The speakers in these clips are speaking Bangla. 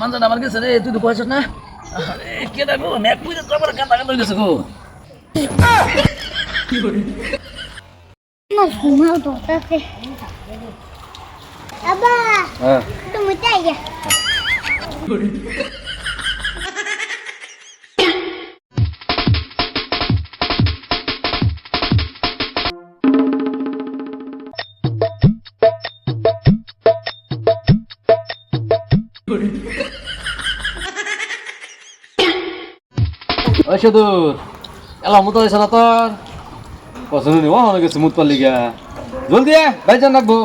মানজান আমার গেছে রে, তুই তো কয়েছিস না? কে দেখো ম্যাক পুজো তো আবার কাঁদা কাঁদা গেছে গো। ঘুমাও দরকারে আবা তুমি তাই যা ওই শুধু এলাম মতো হয়েছে না তোর পছন্দ নেই অনেক গেছে মুত পারলি গা জলদি ভাইজান রাখবো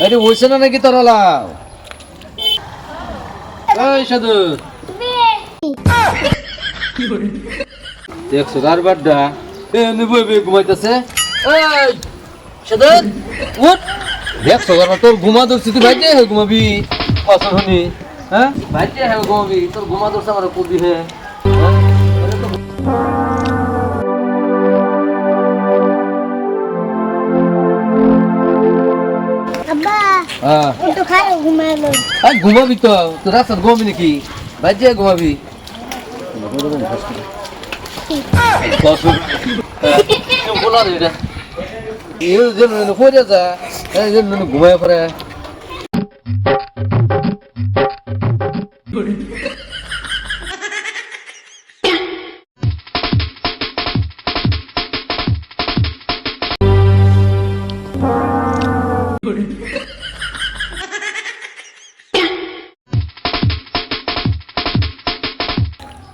আরে হয়েছে না নাকি তোর লাও ওই শুধু দেখছো কার বাড্ডা এমনি বই বই ঘুমাইতেছে এই সাদত উঠ দেখছো কারণ তোর ঘুমা ধরছি তুই ভাইতে হে ঘুমাবি কখন শুনি হ্যাঁ ভাইতে হে ঘুমাবি তোর ঘুমা ধরছে আমার কবি হে আব্বা তো খাই ঘুমালো আই ঘুমাবি তো তোর রাস্তা ঘুমাবি নাকি ভাইতে ঘুমাবি বলা রে এর জন্য পড়ে যা এই জন্য ঘুমায় পড়ে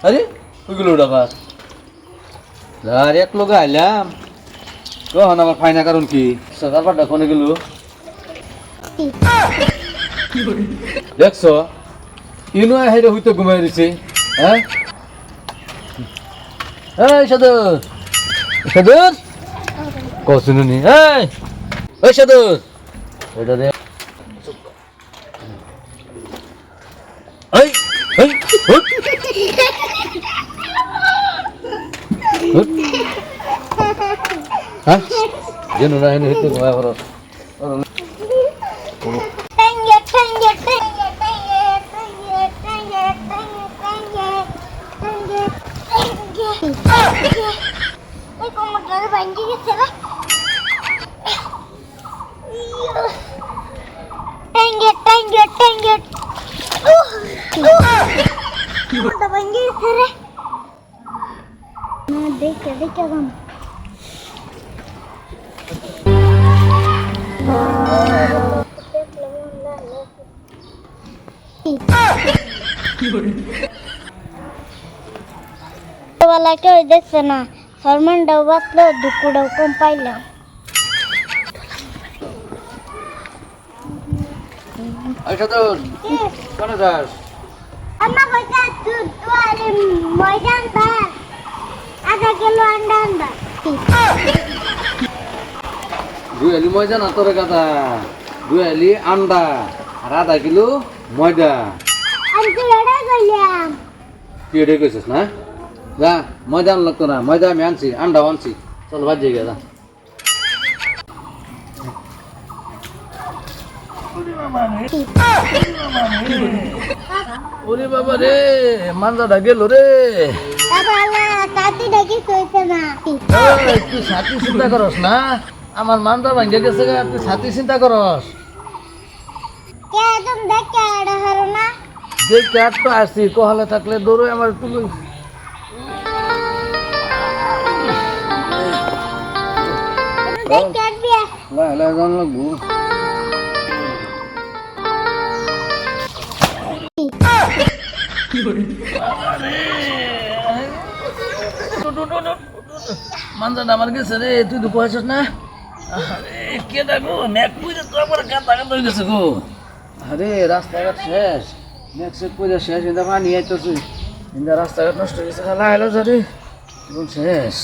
আরে ওইগুলো ডাকা আর এক লোক আইলাম কখন আমার ফাইনা কারণ কি সরকার পাঠা কোনে গেল দেখছো ইনো হেরে হইতে ঘুমাই দিছে হ্যাঁ এই সাদর সাদর কসুনি এই ওই সাদর ওটা দে এই এই হ্যাঁ যেন না হেনে হইতে ঘুমায় পড়ো দেখে দেখে वाला केউ দেখছে না ফরমানটাও বাঁচলো দুকুটাও কম পাইলাম আচ্ছা তো কোন যাস আম্মা কইতা তুই আরে ময়দান ভাত আধা কিলো আন্ডা আনবা দুই আলি ময়দা না তোর কথা দুই আলি আন্ডা আর আধা কিলো ময়দা আমি তো রেডা কইলাম তুই এটা কইছিস না যা ময়দা আন লাগতো না ময়দা আমি আনছি আন্ডাও আনছি চল বাজে গিয়ে যা ওরে বাবা রে মানজাটা গেল রে বাবা কাটি দেখি কইছে না তুই সাথী চিন্তা করস না আমার মানজা ভাঙ্গে গেছে তুই সাথী চিন্তা করস কে তুমি দেখে আড়া হারো না দেখতে আর তো আসছি কহলে থাকলে দৌড়ে আমার একটু দেখে আসবি লাগবো মানজাটা আমার গেছে রে তুই তো কয়েছিস না কে দেখো ম্যাক পুজো তো আবার কাঁদা কাঁদা হয়ে গেছে গো আরে রাস্তাঘাট শেষ ম্যাক সেক পুজো শেষ কিন্তু পানি আইতেছে কিন্তু রাস্তাঘাট নষ্ট হয়ে গেছে খালা এলো যারে এখন শেষ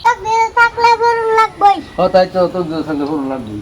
তকদিরে থাকলে বড় লাগবই। ও তাই তো তোর থাকলে ভালো লাগবে।